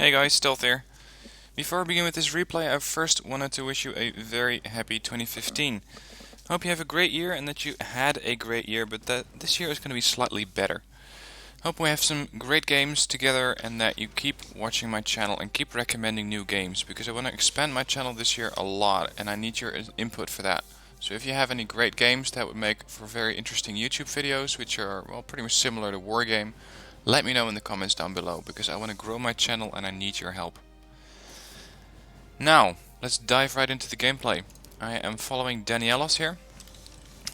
Hey guys, Stealth here. Before I begin with this replay, I first wanted to wish you a very happy 2015. Hope you have a great year and that you had a great year, but that this year is going to be slightly better. Hope we have some great games together and that you keep watching my channel and keep recommending new games, because I want to expand my channel this year a lot and I need your input for that. So if you have any great games that would make for very interesting YouTube videos, which are, well, pretty much similar to Wargame, let me know in the comments down below, because I want to grow my channel and I need your help. Now, let's dive right into the gameplay. I am following Danielos here,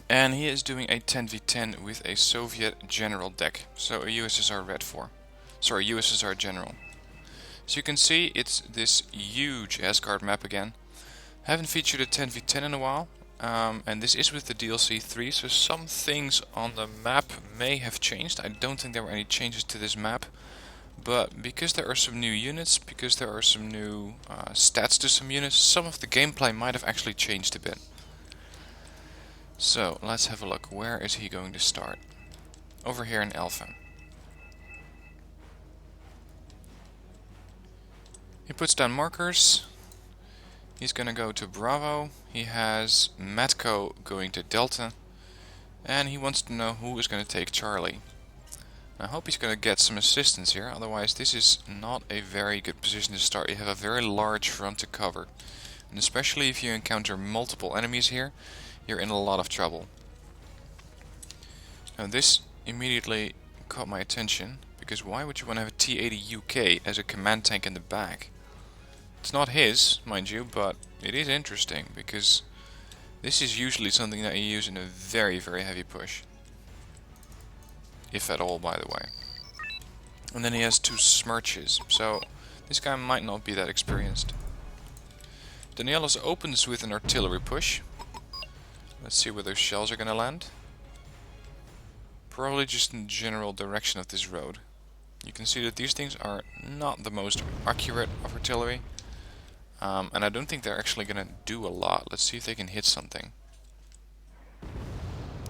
and he is doing a 10v10 with a Soviet general deck, so a USSR USSR general. So you can see it's this huge Asgard map again. Haven't featured a 10v10 in a while, and this is with the DLC 3, so some things on the map may have changed. I don't think there were any changes to this map. But because there are some new units, because there are some new stats to some units, some of the gameplay might have actually changed a bit. So, let's have a look. Where is he going to start? Over here in Alpha. He puts down markers. He's going to go to Bravo. He has Matko going to Delta. And he wants to know who is going to take Charlie. I hope he's going to get some assistance here, otherwise this is not a very good position to start. You have a very large front to cover, and especially if you encounter multiple enemies here, you're in a lot of trouble. Now this immediately caught my attention, because why would you want to have a T-80 UK as a command tank in the back? It's not his, mind you, but it is interesting, because this is usually something that you use in a very, very heavy push. If at all, by the way. And then he has two Smirches, so this guy might not be that experienced. Danielos opens with an artillery push. Let's see where those shells are going to land. Probably just in the general direction of this road. You can see that these things are not the most accurate of artillery. And I don't think they're actually going to do a lot. Let's see if they can hit something.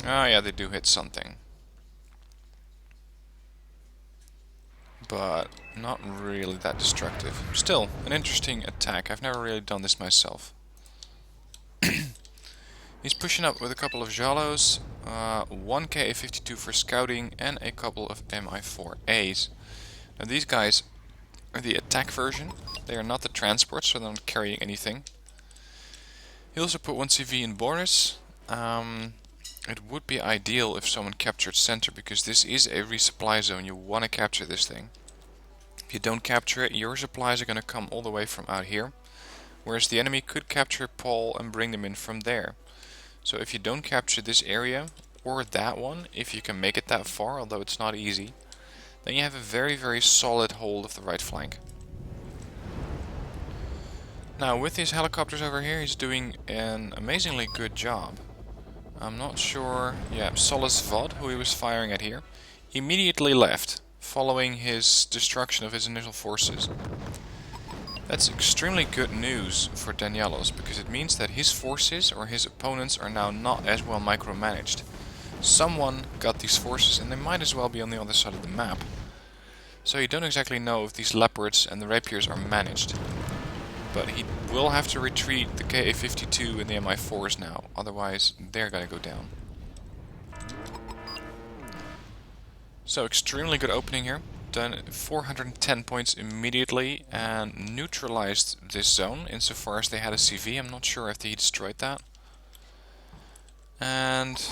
Oh yeah, they do hit something. But not really that destructive. Still, an interesting attack. I've never really done this myself. He's pushing up with a couple of Jalos, one KA-52 for scouting, and a couple of Mi-4As. Now these guys are the attack version. They are not the transport, so they're not carrying anything. He also put one CV in Boris. It would be ideal if someone captured center, because this is a resupply zone. You want to capture this thing. If you don't capture it, your supplies are going to come all the way from out here, whereas the enemy could capture Paul and bring them in from there. So if you don't capture this area, or that one, if you can make it that far, although it's not easy, then you have a very, very solid hold of the right flank. Now with these helicopters over here, he's doing an amazingly good job. I'm not sure, yeah, Solis Vod, who he was firing at here, immediately left, following his destruction of his initial forces. That's extremely good news for Danielos, because it means that his forces, or his opponents, are now not as well micromanaged. Someone got these forces, and they might as well be on the other side of the map. So you don't exactly know if these leopards and the rapiers are managed. But he will have to retreat the KA-52 and the Mi-4s now, otherwise they're gonna go down. So extremely good opening here. Done 410 points immediately and neutralized this zone insofar as they had a CV. I'm not sure if he destroyed that. And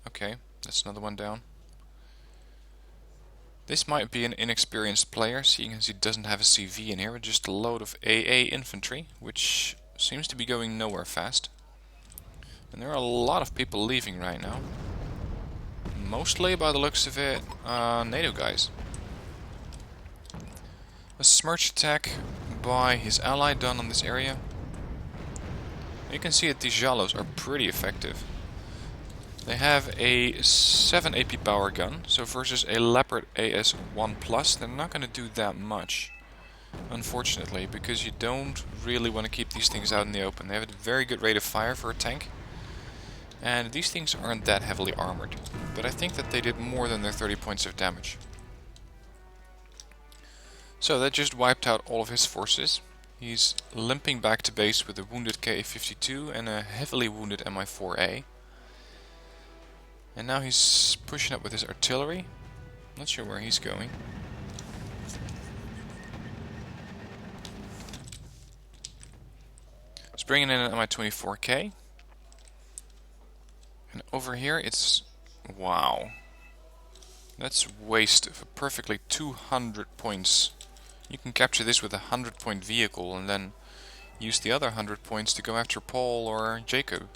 okay, that's another one down. This might be an inexperienced player, seeing as he doesn't have a CV in here, but just a load of AA infantry, which seems to be going nowhere fast. And there are a lot of people leaving right now. Mostly, by the looks of it, NATO guys. A smirch attack by his ally done on this area. You can see that these Jalos are pretty effective. They have a 7 AP power gun, so versus a Leopard AS1+, they're not going to do that much. Unfortunately, because you don't really want to keep these things out in the open. They have a very good rate of fire for a tank. And these things aren't that heavily armored. But I think that they did more than their 30 points of damage. So that just wiped out all of his forces. He's limping back to base with a wounded Ka-52 and a heavily wounded Mi-4A. And now he's pushing up with his artillery. Not sure where he's going. He's bringing in an Mi-24K. And over here it's... wow. That's waste of perfectly 200 points. You can capture this with a 100-point vehicle and then use the other 100 points to go after Paul or Jacob.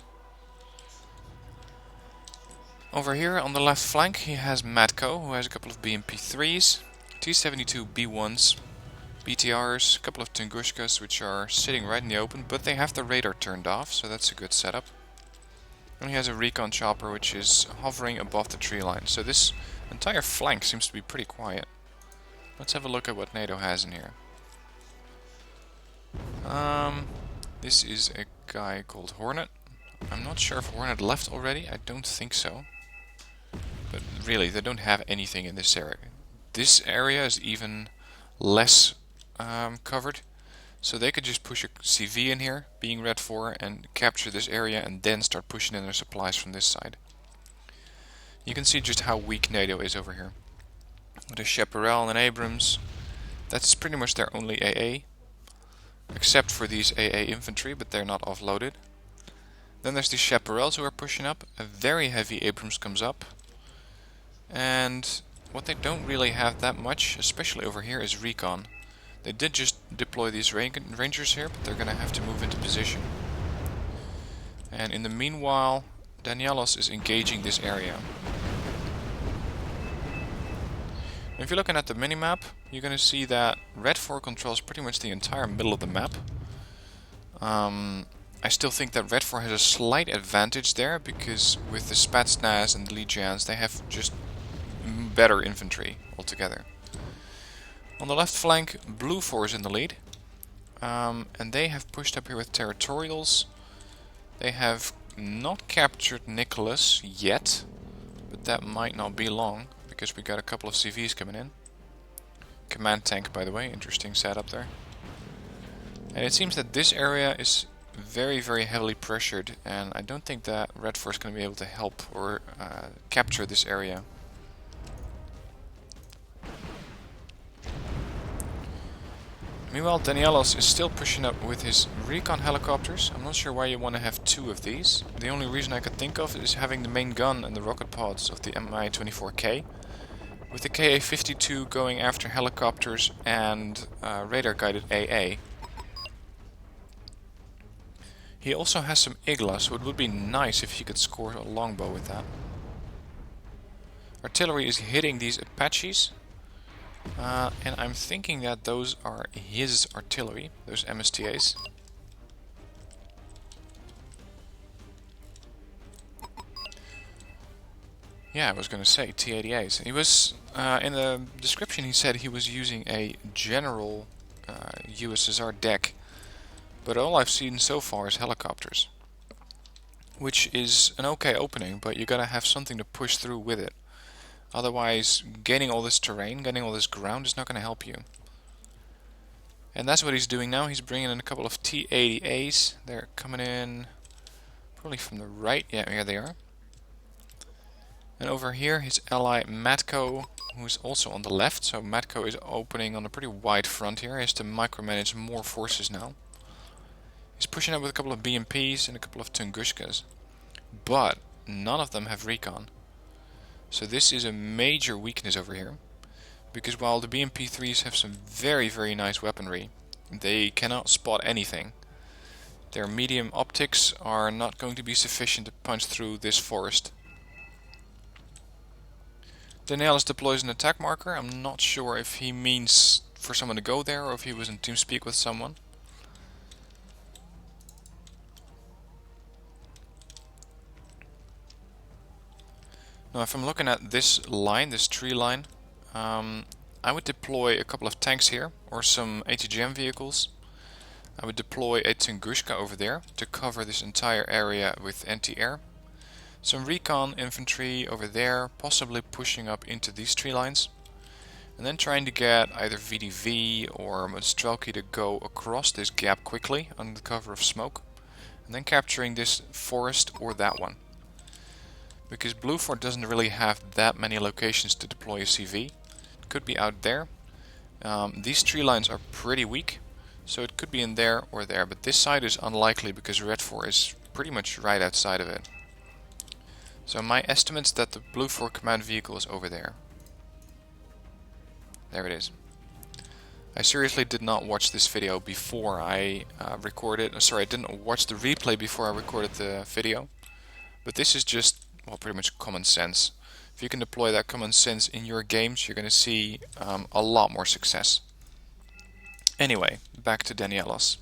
Over here on the left flank he has Matko, who has a couple of BMP-3s, T-72 B1s, BTRs, a couple of Tungushkas which are sitting right in the open, but they have the radar turned off, so that's a good setup. And he has a recon chopper which is hovering above the tree line, so this entire flank seems to be pretty quiet. Let's have a look at what NATO has in here. This is a guy called Hornet. I'm not sure if Hornet left already, I don't think so. But really, they don't have anything in this area. This area is even less covered. So they could just push a CV in here, being Red 4, and capture this area and then start pushing in their supplies from this side. You can see just how weak NATO is over here. With a Chaparral and Abrams, that's pretty much their only AA. Except for these AA infantry, but they're not offloaded. Then there's the Chaparrals who are pushing up. A very heavy Abrams comes up. And what they don't really have that much, especially over here, is recon. They did just deploy these rangers here, but they're going to have to move into position. And in the meanwhile, Danielos is engaging this area. If you're looking at the minimap, you're going to see that Red 4 controls pretty much the entire middle of the map. I still think that Red 4 has a slight advantage there, because with the Spetsnaz and the Legions, they have just better infantry altogether. On the left flank, Bluefor is in the lead, and they have pushed up here with territorials. They have not captured Nicholas yet, but that might not be long, because we got a couple of CVs coming in. Command tank, by the way, interesting setup there. And it seems that this area is very, very heavily pressured, and I don't think that Red 4 is going to be able to help or capture this area. Meanwhile, Danielos is still pushing up with his recon helicopters. I'm not sure why you want to have two of these. The only reason I could think of is having the main gun and the rocket pods of the Mi-24K, with the Ka-52 going after helicopters and radar-guided AA. He also has some Igla, so it would be nice if he could score a longbow with that. Artillery is hitting these Apaches. And I'm thinking that those are his artillery, those MSTAs. Yeah, I was going to say T-88s. He was, in the description he said he was using a general USSR deck, but all I've seen so far is helicopters. Which is an okay opening, but you gotta have something to push through with it. Otherwise, gaining all this terrain, gaining all this ground is not going to help you. And that's what he's doing now. He's bringing in a couple of T-80As. They're coming in probably from the right. Yeah, here they are. And over here, his ally Matko, who's also on the left. So Matko is opening on a pretty wide front here. He has to micromanage more forces now. He's pushing up with a couple of BMPs and a couple of Tungushkas. But none of them have recon. So this is a major weakness over here, because while the BMP-3s have some very, very nice weaponry, they cannot spot anything. Their medium optics are not going to be sufficient to punch through this forest. Danielos deploys an attack marker. I'm not sure if he means for someone to go there or if he was in TeamSpeak with someone. Now if I'm looking at this line, this tree line, I would deploy a couple of tanks here, or some ATGM vehicles. I would deploy a Tungushka over there to cover this entire area with anti-air. Some recon infantry over there, possibly pushing up into these tree lines. and then trying to get either VDV or Strelky to go across this gap quickly under the cover of smoke, and then capturing this forest or that one. Because Bluefor doesn't really have that many locations to deploy a CV. It could be out there. These tree lines are pretty weak, so it could be in there or there, but this side is unlikely because Red4 is pretty much right outside of it. So my estimate's that the Bluefor command vehicle is over there. There it is. I seriously did not watch this video before I recorded. Sorry, I didn't watch the replay before I recorded the video. But this is just, well, pretty much common sense. If you can deploy that common sense in your games, you're going to see a lot more success. Anyway, back to Danielos.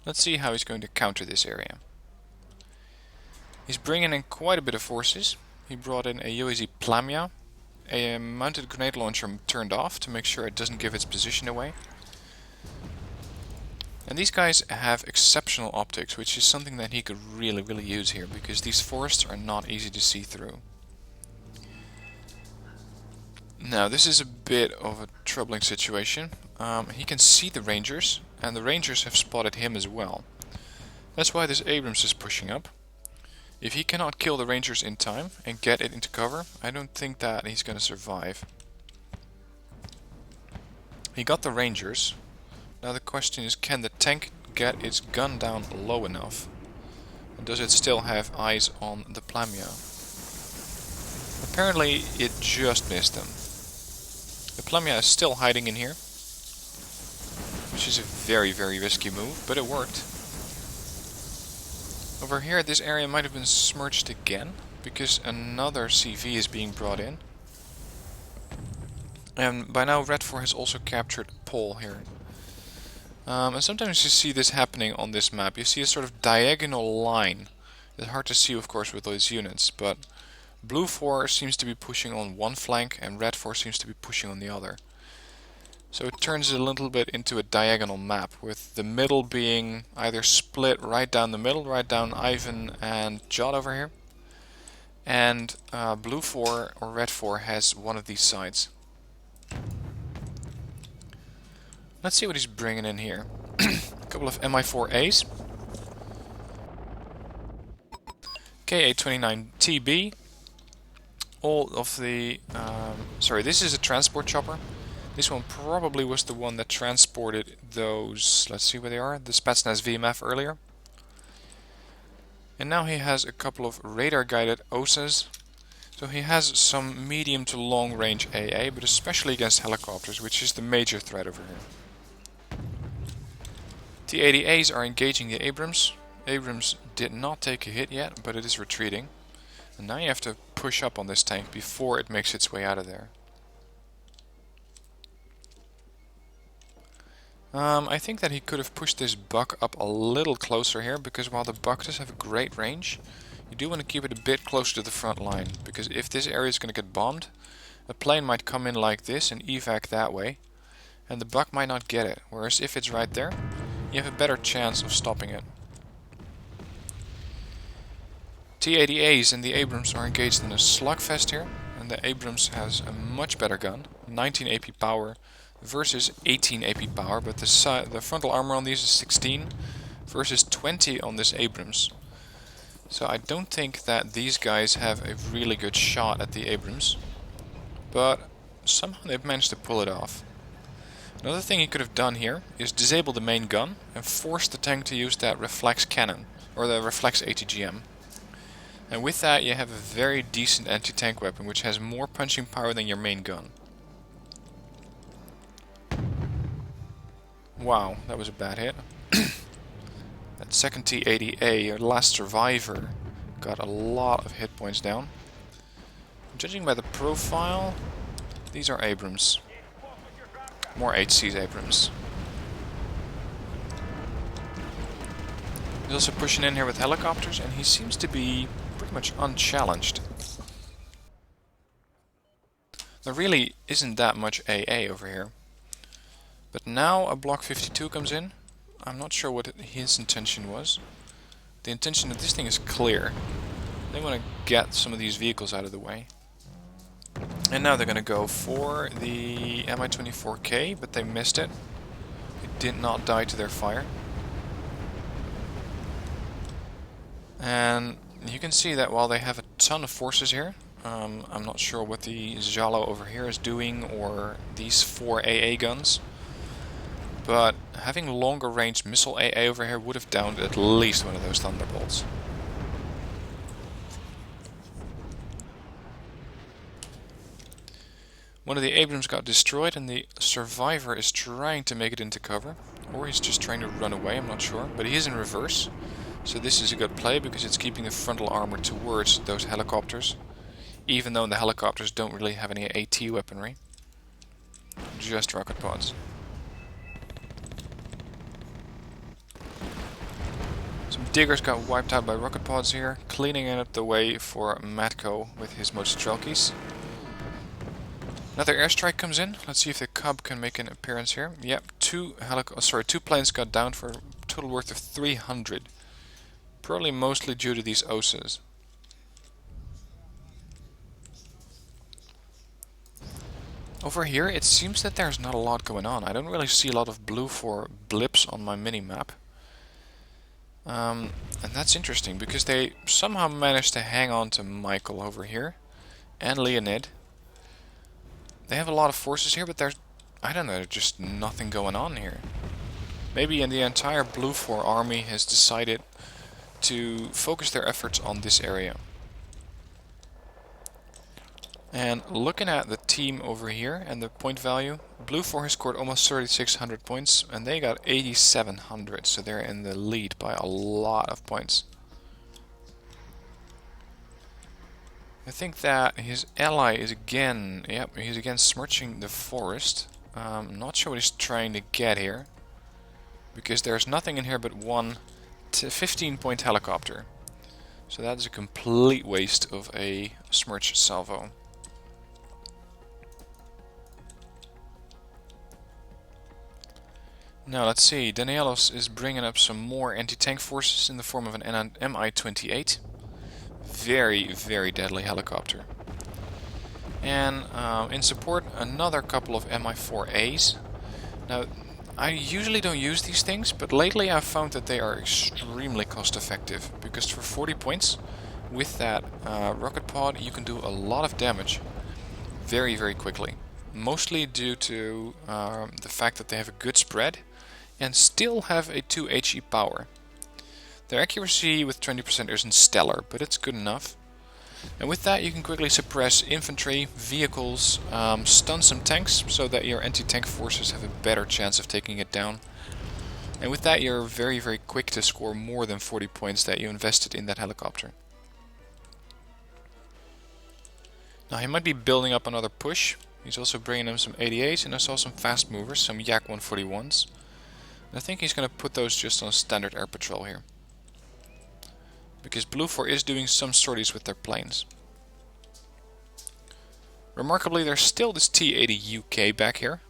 Let's see how he's going to counter this area. He's bringing in quite a bit of forces. He brought in a UAZ Plamia. A mounted grenade launcher turned off to make sure it doesn't give its position away. And these guys have exceptional optics, which is something that he could really use here, because these forests are not easy to see through. Now this is a bit of a troubling situation. He can see the Rangers, and the Rangers have spotted him as well. That's why this Abrams is pushing up. If he cannot kill the Rangers in time and get it into cover, I don't think that he's going to survive. He got the Rangers. Now the question is, can the tank get its gun down low enough? And does it still have eyes on the Plamia? Apparently it just missed them. The Plamia is still hiding in here, which is a very risky move, but it worked. Over here, this area might have been smirched again, because another CV is being brought in. And by now Red4 has also captured Pole here. And sometimes you see this happening on this map. You see a sort of diagonal line. It's hard to see, of course, with those units, but Bluefor seems to be pushing on one flank and Red4 seems to be pushing on the other. So it turns a little bit into a diagonal map, with the middle being either split right down the middle, right down Ivan and Jot over here. And Bluefor or Red4 has one of these sides. Let's see what he's bringing in here. A couple of Mi-4As. Ka-29TB. All of the... sorry, this is a transport chopper. This one probably was the one that transported those, let's see where they are, the Spetsnaz VMF earlier. And now he has a couple of radar-guided OSAs. So he has some medium to long range AA, but especially against helicopters, which is the major threat over here. T-80As are engaging the Abrams. Abrams did not take a hit yet, but it is retreating. And now you have to push up on this tank before it makes its way out of there. I think that he could have pushed this Buck up a little closer here, because while the Buck does have a great range, you do want to keep it a bit closer to the front line, because if this area is going to get bombed, a plane might come in like this and evac that way, and the Buck might not get it, whereas if it's right there, you have a better chance of stopping it. T-80As and the Abrams are engaged in a slugfest here, and the Abrams has a much better gun, 19 AP power, versus 18 AP power, but the frontal armor on these is 16 versus 20 on this Abrams. So I don't think that these guys have a really good shot at the Abrams, but somehow they've managed to pull it off. Another thing he could have done here is disable the main gun and force the tank to use that reflex cannon, or the reflex ATGM. And with that you have a very decent anti-tank weapon which has more punching power than your main gun. Wow, that was a bad hit. That second T-80A, your last survivor, got a lot of hit points down. Judging by the profile, these are Abrams. More HC's Abrams. He's also pushing in here with helicopters, and he seems to be pretty much unchallenged. There really isn't that much AA over here. But now a Block 52 comes in. I'm not sure what his intention was. The intention of this thing is clear. They want to get some of these vehicles out of the way. And now they're going to go for the Mi-24K, but they missed it. It did not die to their fire. And you can see that while they have a ton of forces here, I'm not sure what the Jalo over here is doing, or these 4 AA guns, but having longer range missile AA over here would have downed at least one of those Thunderbolts. One of the Abrams got destroyed and the survivor is trying to make it into cover, or he's just trying to run away, I'm not sure, but he is in reverse. So this is a good play because it's keeping the frontal armor towards those helicopters, even though the helicopters don't really have any AT weaponry, just rocket pods. Some diggers got wiped out by rocket pods here, cleaning up the way for Matko with his Mostrelkis. Another airstrike comes in. Let's see if the Cub can make an appearance here. Yep, two planes got down for a total worth of 300. Probably mostly due to these OSAs. Over here, it seems that there's not a lot going on. I don't really see a lot of Bluefor blips on my mini-map. And that's interesting, because they somehow managed to hang on to Michael over here. And Leonid. They have a lot of forces here, but there's, I don't know, just nothing going on here. Maybe the entire Bluefor army has decided to focus their efforts on this area. And looking at the team over here and the point value, Bluefor has scored almost 3,600 points and they got 8,700, so they're in the lead by a lot of points. I think that his ally is again, he's again smirching the forest. I'm not sure what he's trying to get here, because there's nothing in here but one 15-point helicopter. So that is a complete waste of a smirch salvo. Now let's see, Danielos is bringing up some more anti-tank forces in the form of an Mi-28. Very, very deadly helicopter. And in support, another couple of Mi-4As. Now, I usually don't use these things, but lately I've found that they are extremely cost effective, because for 40 points with that rocket pod you can do a lot of damage very, very quickly. Mostly due to the fact that they have a good spread and still have a 2 HE power. Their accuracy with 20% isn't stellar, but it's good enough. And with that you can quickly suppress infantry, vehicles, stun some tanks so that your anti-tank forces have a better chance of taking it down. And with that you're very, very quick to score more than 40 points that you invested in that helicopter. Now he might be building up another push. He's also bringing in some 88s, and I saw some fast movers, some Yak 141s. And I think he's going to put those just on standard air patrol here, because Bluefor is doing some sorties with their planes. Remarkably, there's still this T-80 UK back here.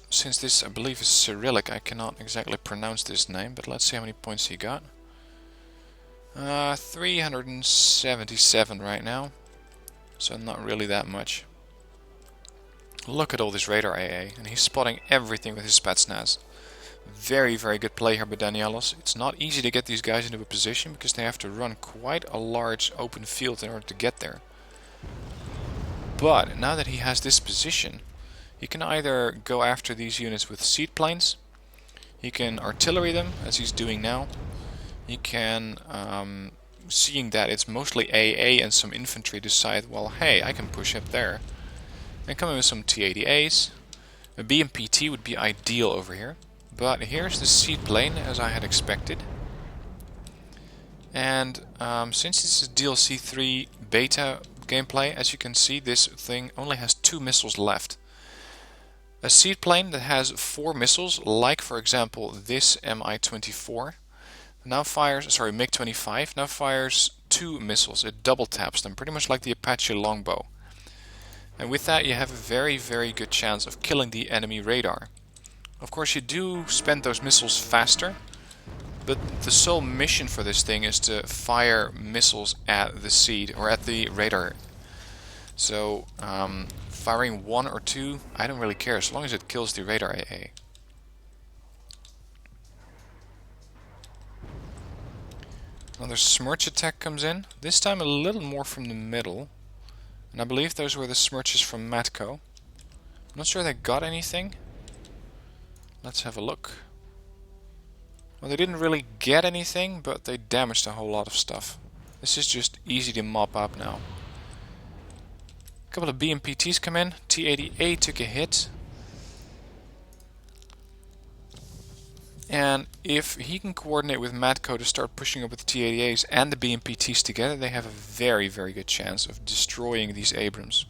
Since this, I believe, is Cyrillic, I cannot exactly pronounce this name, but let's see how many points he got. 377 right now, so not really that much. Look at all this radar AA, and he's spotting everything with his Spetsnaz. Very, very good play here by Danielos. It's not easy to get these guys into a position because they have to run quite a large open field in order to get there. But now that he has this position, he can either go after these units with seaplanes, he can artillery them as he's doing now, he can, seeing that it's mostly AA and some infantry, decide, well, hey, I can push up there. And come in with some T-80As. A BMPT would be ideal over here. But here's the seaplane, as I had expected. And since this is DLC 3 beta gameplay, as you can see, this thing only has 2 missiles left. A seaplane that has 4 missiles, like for example this Mi-24, now fires, sorry, MiG-25, now fires 2 missiles. It double taps them, pretty much like the Apache longbow. And with that you have a very, very good chance of killing the enemy radar. Of course you do spend those missiles faster, but the sole mission for this thing is to fire missiles at the seed, or at the radar. So firing 1 or 2, I don't really care as long as it kills the radar AA. Another Smirch attack comes in, this time a little more from the middle. And I believe those were the Smirches from Matco. I'm not sure they got anything. Let's have a look. Well, they didn't really get anything, but they damaged a whole lot of stuff. This is just easy to mop up now. A couple of BMPTs come in. T-80A took a hit. And if he can coordinate with Matco to start pushing up with the T-80As and the BMPTs together, they have a very, very good chance of destroying these Abrams.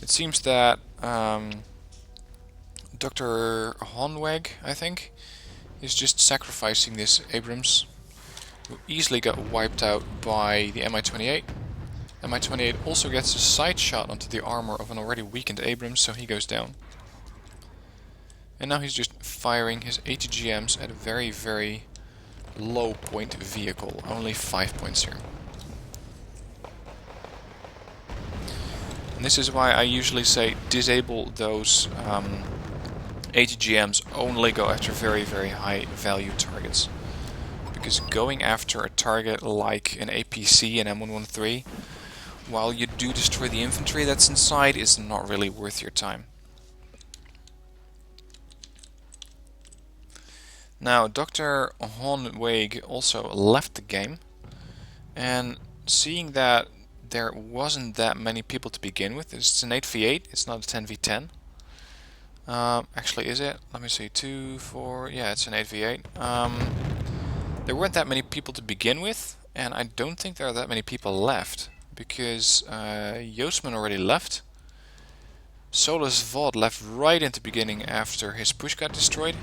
It seems that Dr. Honweg, I think, is just sacrificing this Abrams, who easily got wiped out by the Mi-28. Mi-28 also gets a side shot onto the armor of an already weakened Abrams, so he goes down. And now he's just firing his ATGMs at a very, very low point vehicle, only 5 points here. And this is why I usually say disable those ATGMs, only go after very, very high value targets. Because going after a target like an APC and M113, while you do destroy the infantry that's inside, is not really worth your time. Now, Dr. Honweg also left the game, and seeing that there wasn't that many people to begin with, it's an 8v8, it's not a 10v10. Actually, is it? Let me see, 2, 4, yeah, it's an 8v8. There weren't that many people to begin with, and I don't think there are that many people left, because Joostman already left. Solus Vod left right in the beginning after his push got destroyed.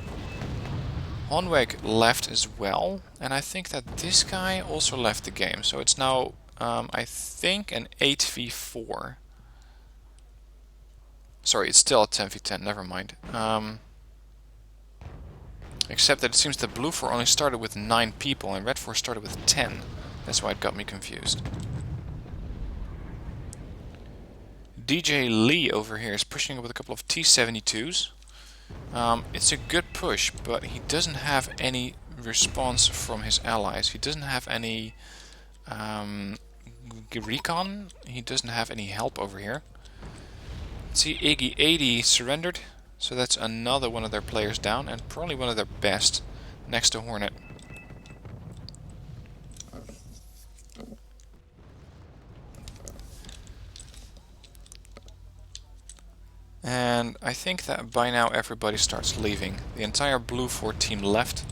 Honweg left as well, and I think that this guy also left the game, so it's now, I think, an 8v4. Sorry, it's still a 10v10, never mind. Except that it seems that Bluefor only started with 9 people and Redfor started with 10. That's why it got me confused. DJ Lee over here is pushing up with a couple of T-72s. It's a good push, but he doesn't have any response from his allies. He doesn't have any recon. He doesn't have any help over here. See, Iggy 80 surrendered, so that's another one of their players down, and probably one of their best, next to Hornet. And I think that by now everybody starts leaving. The entire Bluefor team left.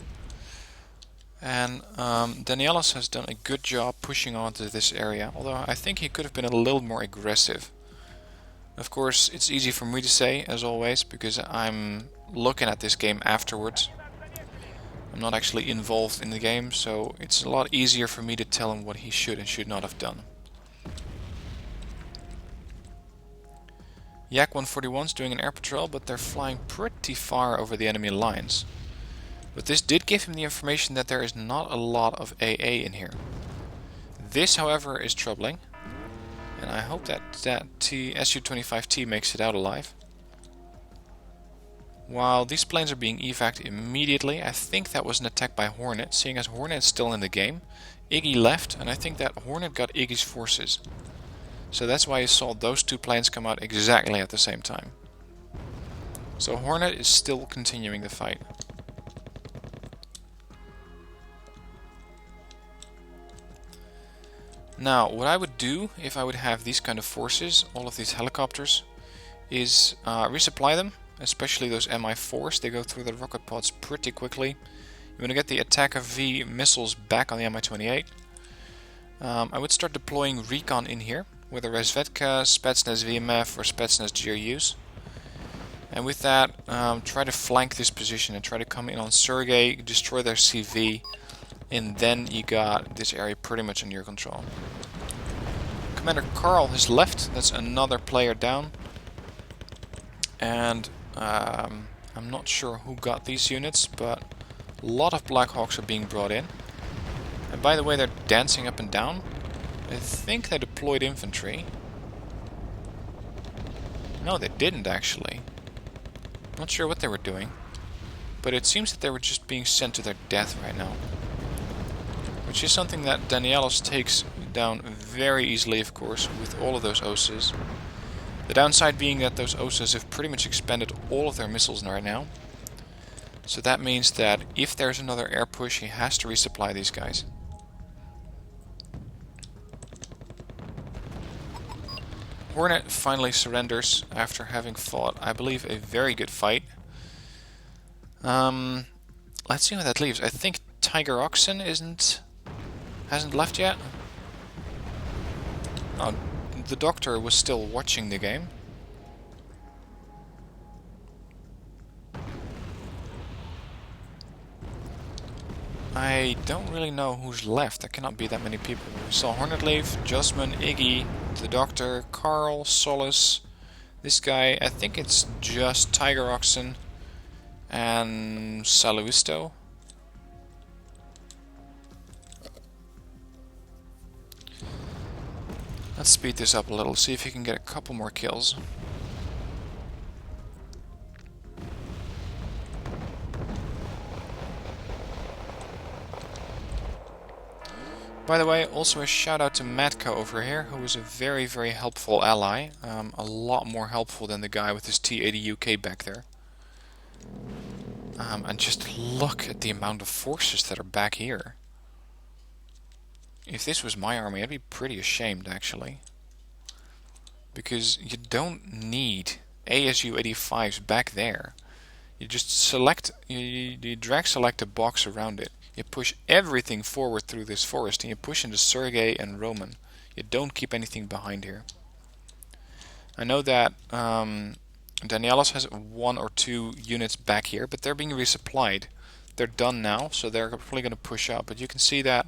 And Danielos has done a good job pushing onto this area, although I think he could have been a little more aggressive. Of course, it's easy for me to say, as always, because I'm looking at this game afterwards. I'm not actually involved in the game, so it's a lot easier for me to tell him what he should and should not have done. Yak 141's doing an air patrol, but they're flying pretty far over the enemy lines. But this did give him the information that there is not a lot of AA in here. This, however, is troubling. And I hope that Su-25T makes it out alive. While these planes are being evac'd immediately, I think that was an attack by Hornet, seeing as Hornet is still in the game. Iggy left, and I think that Hornet got Iggy's forces. So that's why you saw those two planes come out exactly at the same time. So Hornet is still continuing the fight. Now, what I would do if I would have these kind of forces, all of these helicopters, is resupply them, especially those Mi-4s. They go through the rocket pods pretty quickly. You want to get the Attacker V missiles back on the Mi-28. I would start deploying recon in here, whether Razvedka, Spetsnaz VMF or Spetsnaz GRUs. And with that, try to flank this position and try to come in on Sergei, destroy their CV, and then you got this area pretty much under your control. Commander Carl has left, that's another player down. And I'm not sure who got these units, but a lot of Black Hawks are being brought in. And by the way, they're dancing up and down. I think they deployed infantry. No, they didn't actually. Not sure what they were doing. But it seems that they were just being sent to their death right now. Which is something that Danielos takes down very easily, of course, with all of those OSAs. The downside being that those OSAs have pretty much expended all of their missiles right now. So that means that if there's another air push, he has to resupply these guys. Hornet finally surrenders after having fought, I believe, a very good fight. Let's see how that leaves. I think Tiger Oxen hasn't left yet. Oh, the doctor was still watching the game. I don't really know who's left. There cannot be that many people. We saw Hornet leave, Josman, Iggy, the Doctor, Carl, Solace, this guy. I think it's just Tiger Oxen and Saluisto. Let's speed this up a little, see if he can get a couple more kills. By the way, also a shout out to Matko over here, who is a very, very helpful ally. A lot more helpful than the guy with his T80 UK back there. And just look at the amount of forces that are back here. If this was my army, I'd be pretty ashamed, actually. Because you don't need ASU 85s back there. You just select, you drag select a box around it. You push everything forward through this forest, and you push into Sergei and Roman. You don't keep anything behind here. I know that Danielos has 1 or 2 units back here, but they're being resupplied. They're done now, so they're probably going to push up. But you can see that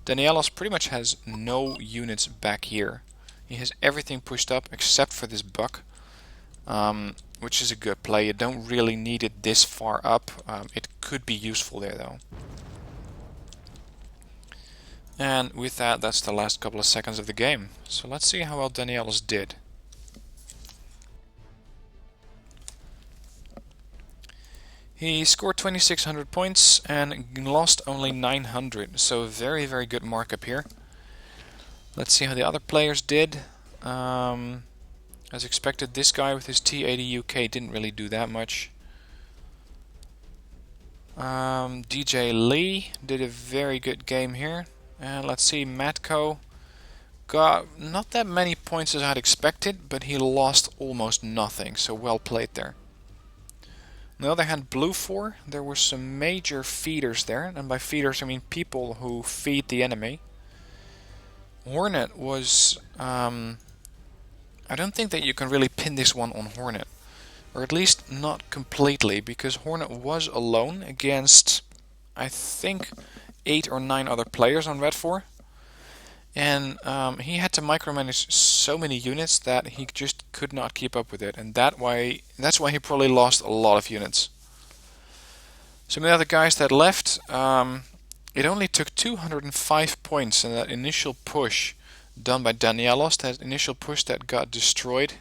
Danielos pretty much has no units back here. He has everything pushed up except for this buck, which is a good play. You don't really need it this far up. It could be useful there though. And with that, that's the last couple of seconds of the game. So let's see how well Danielos did. He scored 2,600 points and lost only 900, so a very, very good markup here. Let's see how the other players did. As expected, this guy with his T80 UK didn't really do that much. DJ Lee did a very good game here. And let's see, Matko got not that many points as I'd expected, but he lost almost nothing, so well played there. On the other hand, Bluefor, there were some major feeders there, and by feeders I mean people who feed the enemy. Hornet was... I don't think that you can really pin this one on Hornet. Or at least not completely, because Hornet was alone against, I think, 8 or 9 other players on Red 4. And he had to micromanage so many units that he just could not keep up with it. And that's why he probably lost a lot of units. Some of the other guys that left, it only took 205 points in that initial push done by Danielos, that initial push that got destroyed,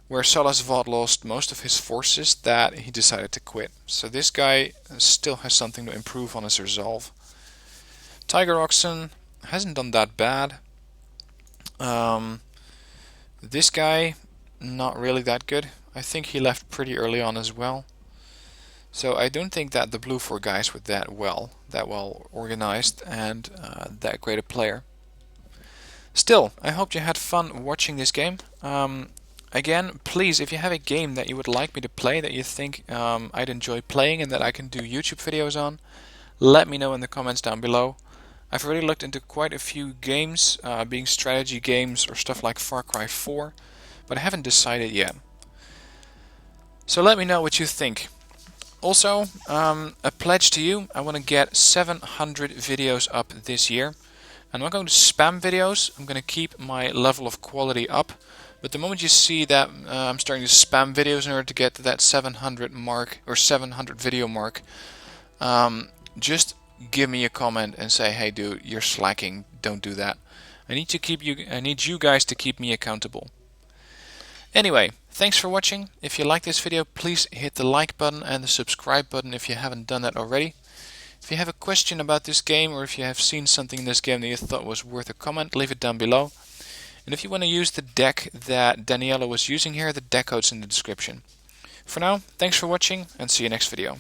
where Salasvod lost most of his forces, that he decided to quit. So this guy still has something to improve on his resolve. Tiger Oxen hasn't done that bad. This guy, not really that good. I think he left pretty early on as well. So I don't think that the Bluefor guys were that well organized and that great a player. Still, I hope you had fun watching this game. Again, please, if you have a game that you would like me to play, that you think I'd enjoy playing and that I can do YouTube videos on, let me know in the comments down below. I've already looked into quite a few games, being strategy games or stuff like Far Cry 4, but I haven't decided yet. So let me know what you think. Also, a pledge to you, I want to get 700 videos up this year. I'm not going to spam videos, I'm going to keep my level of quality up. But the moment you see that I'm starting to spam videos in order to get to that 700 mark, or 700 video mark, just give me a comment and say, hey dude, you're slacking, don't do that. I need you guys to keep me accountable. Anyway, Thanks for watching. If you like this video, please hit the like button and the subscribe button if you haven't done that already. If you have a question about this game, or if you have seen something in this game that you thought was worth a comment, leave it down below. And if you want to use the deck that Danielos was using here, the deck code's in the description. For now, thanks for watching and see you next video.